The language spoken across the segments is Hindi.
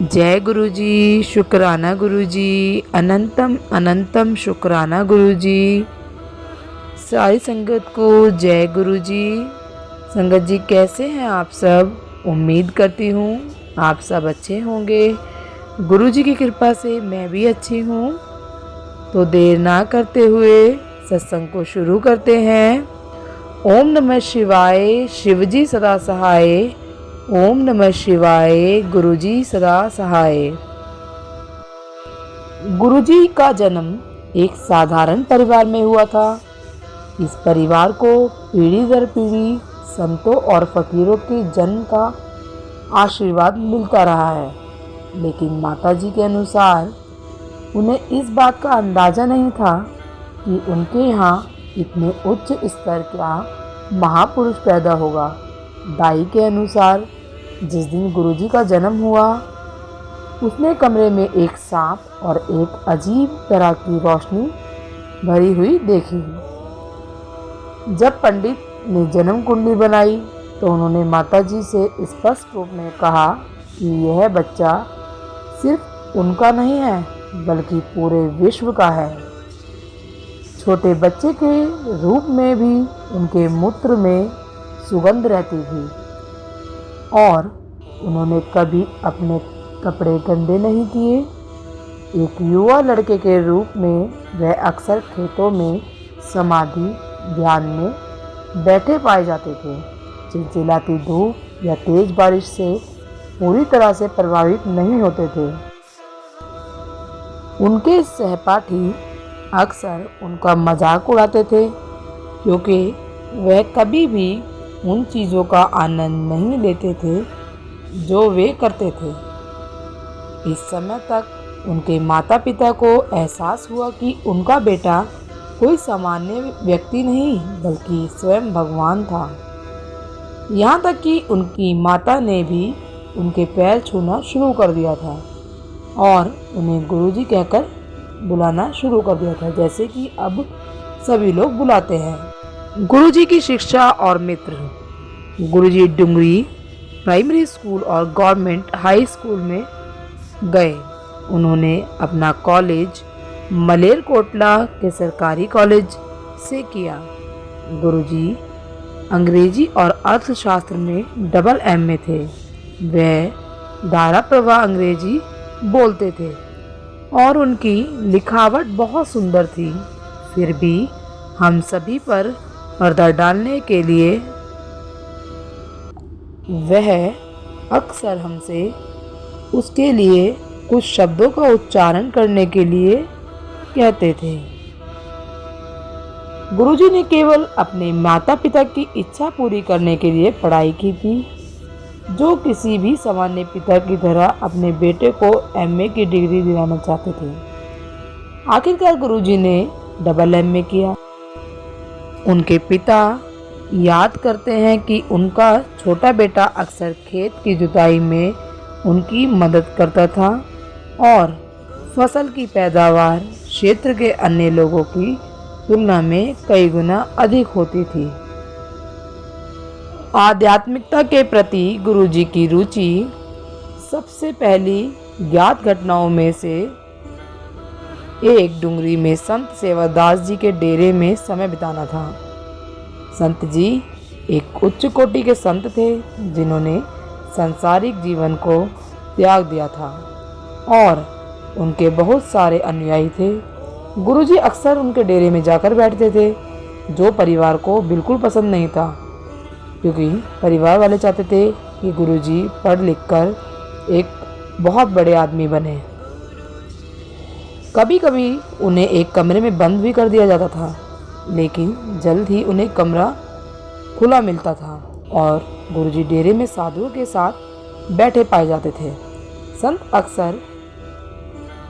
जय गुरुजी, शुक्राना गुरुजी, अनंतम अनंतम शुक्राना गुरुजी। सारी संगत को जय गुरुजी। संगत जी कैसे हैं आप सब? उम्मीद करती हूँ आप सब अच्छे होंगे। गुरुजी की कृपा से मैं भी अच्छी हूँ। तो देर ना करते हुए सत्संग को शुरू करते हैं। ओम नमः शिवाय, शिवजी सदा सहाय। ओम नमः शिवाय, गुरुजी सदा सहाय। गुरुजी का जन्म एक साधारण परिवार में हुआ था। इस परिवार को पीढ़ी दर पीढ़ी संतों और फकीरों के जन्म का आशीर्वाद मिलता रहा है, लेकिन माताजी के अनुसार उन्हें इस बात का अंदाजा नहीं था कि उनके यहाँ इतने उच्च स्तर का महापुरुष पैदा होगा। दाई के अनुसार जिस दिन गुरुजी का जन्म हुआ, उसने कमरे में एक सांप और एक अजीब तरह की रोशनी भरी हुई देखी। जब पंडित ने जन्म कुंडली बनाई तो उन्होंने माताजी से स्पष्ट रूप में कहा कि यह बच्चा सिर्फ उनका नहीं है, बल्कि पूरे विश्व का है। छोटे बच्चे के रूप में भी उनके मूत्र में सुगंध रहती थी और उन्होंने कभी अपने कपड़े गंदे नहीं किए। एक युवा लड़के के रूप में वह अक्सर खेतों में समाधि ध्यान में बैठे पाए जाते थे। चिलचिलाती धूप या तेज बारिश से पूरी तरह से प्रभावित नहीं होते थे। उनके सहपाठी अक्सर उनका मजाक उड़ाते थे, क्योंकि वह कभी भी उन चीज़ों का आनंद नहीं लेते थे जो वे करते थे। इस समय तक उनके माता पिता को एहसास हुआ कि उनका बेटा कोई सामान्य व्यक्ति नहीं, बल्कि स्वयं भगवान था। यहाँ तक कि उनकी माता ने भी उनके पैर छूना शुरू कर दिया था और उन्हें गुरुजी कहकर बुलाना शुरू कर दिया था, जैसे कि अब सभी लोग बुलाते हैं। गुरुजी की शिक्षा और मित्र। गुरुजी डुंगरी प्राइमरी स्कूल और गवर्नमेंट हाई स्कूल में गए। उन्होंने अपना कॉलेज मलेरकोटला के सरकारी कॉलेज से किया। गुरुजी अंग्रेजी और अर्थशास्त्र में डबल एमए थे। वह धारा प्रवाह अंग्रेजी बोलते थे और उनकी लिखावट बहुत सुंदर थी। फिर भी हम सभी पर पर्दा डालने के लिए वह अक्सर हमसे उसके लिए कुछ शब्दों का उच्चारण करने के लिए कहते थे। गुरुजी ने केवल अपने माता पिता की इच्छा पूरी करने के लिए पढ़ाई की थी, जो किसी भी सामान्य पिता की तरह अपने बेटे को एमए की डिग्री दिलाना चाहते थे। आखिरकार गुरुजी ने डबल एमए किया। उनके पिता याद करते हैं कि उनका छोटा बेटा अक्सर खेत की जुताई में उनकी मदद करता था और फसल की पैदावार क्षेत्र के अन्य लोगों की तुलना में कई गुना अधिक होती थी। आध्यात्मिकता के प्रति गुरुजी की रुचि सबसे पहली ज्ञात घटनाओं में से एक डुंगरी में संत सेवादास जी के डेरे में समय बिताना था। संत जी एक उच्च कोटि के संत थे, जिन्होंने सांसारिक जीवन को त्याग दिया था और उनके बहुत सारे अनुयायी थे। गुरुजी अक्सर उनके डेरे में जाकर बैठते थे, जो परिवार को बिल्कुल पसंद नहीं था, क्योंकि परिवार वाले चाहते थे कि गुरुजी पढ़ लिख कर एक बहुत बड़े आदमी बने। कभी कभी उन्हें एक कमरे में बंद भी कर दिया जाता था, लेकिन जल्द ही उन्हें कमरा खुला मिलता था और गुरुजी डेरे में साधुओं के साथ बैठे पाए जाते थे। संत अक्सर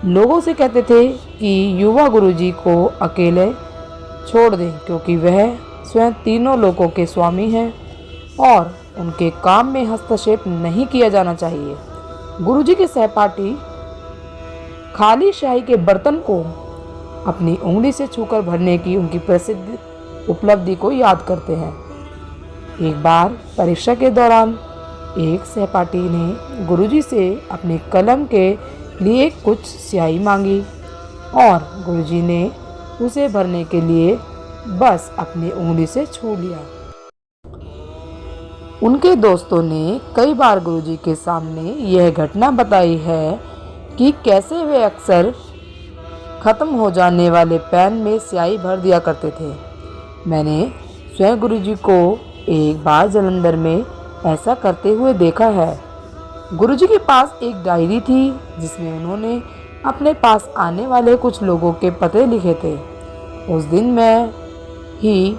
लोगों से कहते थे कि युवा गुरुजी को अकेले छोड़ दें, क्योंकि वह स्वयं तीनों लोकों के स्वामी हैं और उनके काम में हस्तक्षेप नहीं किया जाना चाहिए। गुरुजी के सहपाठी खाली शाही के बर्तन को अपनी उंगली से छूकर भरने की उनकी प्रसिद्ध उपलब्धि को याद करते हैं। एक बार परीक्षा के दौरान एक सहपाठी ने गुरुजी से अपने कलम के लिए कुछ स्याही मांगी और गुरुजी ने उसे भरने के लिए बस अपनी उंगली से छू लिया। उनके दोस्तों ने कई बार गुरुजी के सामने यह घटना बताई है कि कैसे वे अक्सर ख़त्म हो जाने वाले पेन में स्याही भर दिया करते थे। मैंने स्वयं गुरुजी को एक बार जालंधर में ऐसा करते हुए देखा है। गुरुजी के पास एक डायरी थी जिसमें उन्होंने अपने पास आने वाले कुछ लोगों के पते लिखे थे। उस दिन मैं ही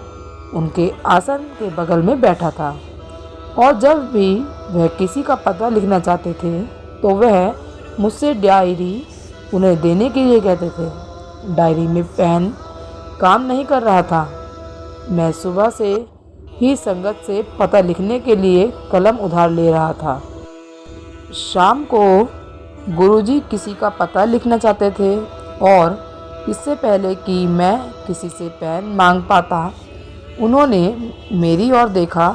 उनके आसन के बगल में बैठा था और जब भी वह किसी का पता लिखना चाहते थे तो वह मुझसे डायरी उन्हें देने के लिए कहते थे। डायरी में पेन काम नहीं कर रहा था। मैं सुबह से ही संगत से पता लिखने के लिए कलम उधार ले रहा था। शाम को गुरुजी किसी का पता लिखना चाहते थे और इससे पहले कि मैं किसी से पेन मांग पाता उन्होंने मेरी ओर देखा,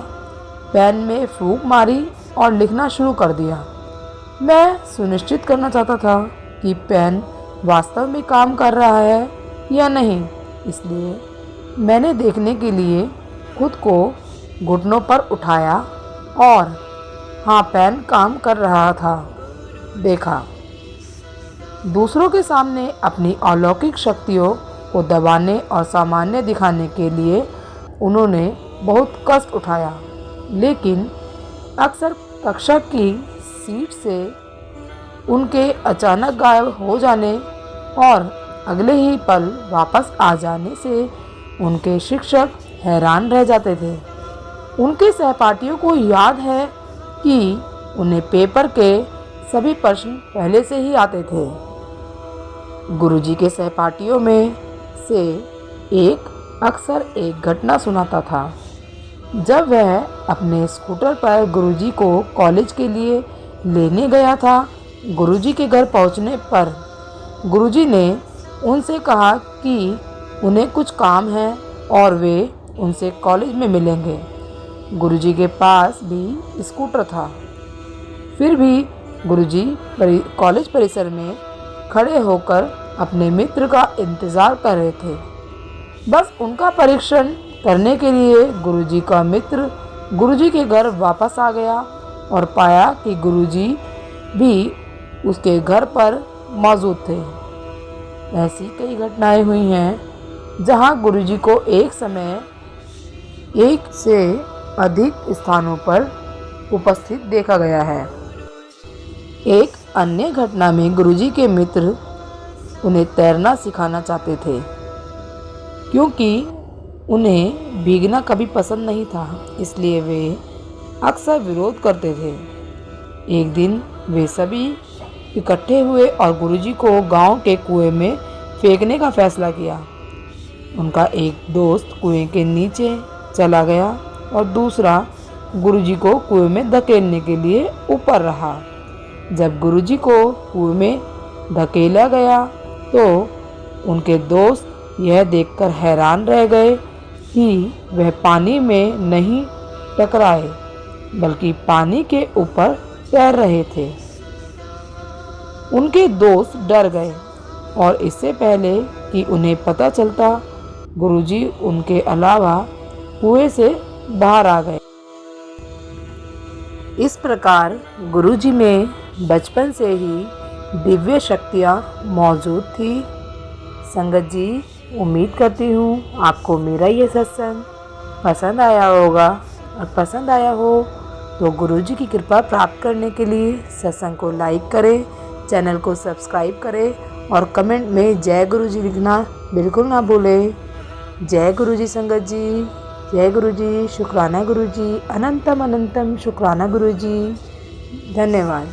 पेन में फूंक मारी और लिखना शुरू कर दिया। मैं सुनिश्चित करना चाहता था कि पेन वास्तव में काम कर रहा है या नहीं, इसलिए मैंने देखने के लिए खुद को घुटनों पर उठाया और हाँ, पेन काम कर रहा था देखा। दूसरों के सामने अपनी अलौकिक शक्तियों को दबाने और सामान्य दिखाने के लिए उन्होंने बहुत कष्ट उठाया, लेकिन अक्सर कक्षा की सीट से उनके अचानक गायब हो जाने और अगले ही पल वापस आ जाने से उनके शिक्षक हैरान रह जाते थे। उनके सहपाठियों को याद है कि उन्हें पेपर के सभी प्रश्न पहले से ही आते थे। गुरुजी के सहपाठियों में से एक अक्सर एक घटना सुनाता था। जब वह अपने स्कूटर पर गुरुजी को कॉलेज के लिए लेने गया था, गुरुजी के घर पहुंचने पर गुरुजी ने उनसे कहा कि उन्हें कुछ काम है और वे उनसे कॉलेज में मिलेंगे। गुरुजी के पास भी स्कूटर था, फिर भी गुरुजी कॉलेज परिसर में खड़े होकर अपने मित्र का इंतज़ार कर रहे थे। बस उनका परीक्षण करने के लिए गुरुजी का मित्र गुरुजी के घर वापस आ गया और पाया कि गुरुजी भी उसके घर पर मौजूद थे। ऐसी कई घटनाएं हुई हैं जहां गुरुजी को एक समय एक से अधिक स्थानों पर उपस्थित देखा गया है। एक अन्य घटना में गुरुजी के मित्र उन्हें तैरना सिखाना चाहते थे क्योंकि उन्हें भीगना कभी पसंद नहीं था, इसलिए वे अक्सर विरोध करते थे। एक दिन वे सभी इकट्ठे हुए और गुरुजी को गांव के कुएं में फेंकने का फैसला किया। उनका एक दोस्त कुएं के नीचे चला गया और दूसरा गुरुजी को कुएं में धकेलने के लिए ऊपर रहा। जब गुरुजी को कुएं में धकेला गया तो उनके दोस्त यह देखकर हैरान रह गए कि वह पानी में नहीं टकराए बल्कि पानी के ऊपर तैर रहे थे। उनके दोस्त डर गए और इससे पहले कि उन्हें पता चलता, गुरुजी उनके अलावा कुएं से बाहर आ गए। इस प्रकार गुरुजी में बचपन से ही दिव्य शक्तियाँ मौजूद थी। संगत जी, उम्मीद करती हूँ आपको मेरा ये सत्संग पसंद आया होगा, और पसंद आया हो तो गुरुजी की कृपा प्राप्त करने के लिए सत्संग को लाइक करें, चैनल को सब्सक्राइब करें और कमेंट में जय गुरुजी लिखना बिल्कुल ना भूलें। जय गुरुजी संगत जी, जय गुरुजी, शुक्राना गुरुजी, अनंतम अनंतम शुक्राना गुरुजी। धन्यवाद।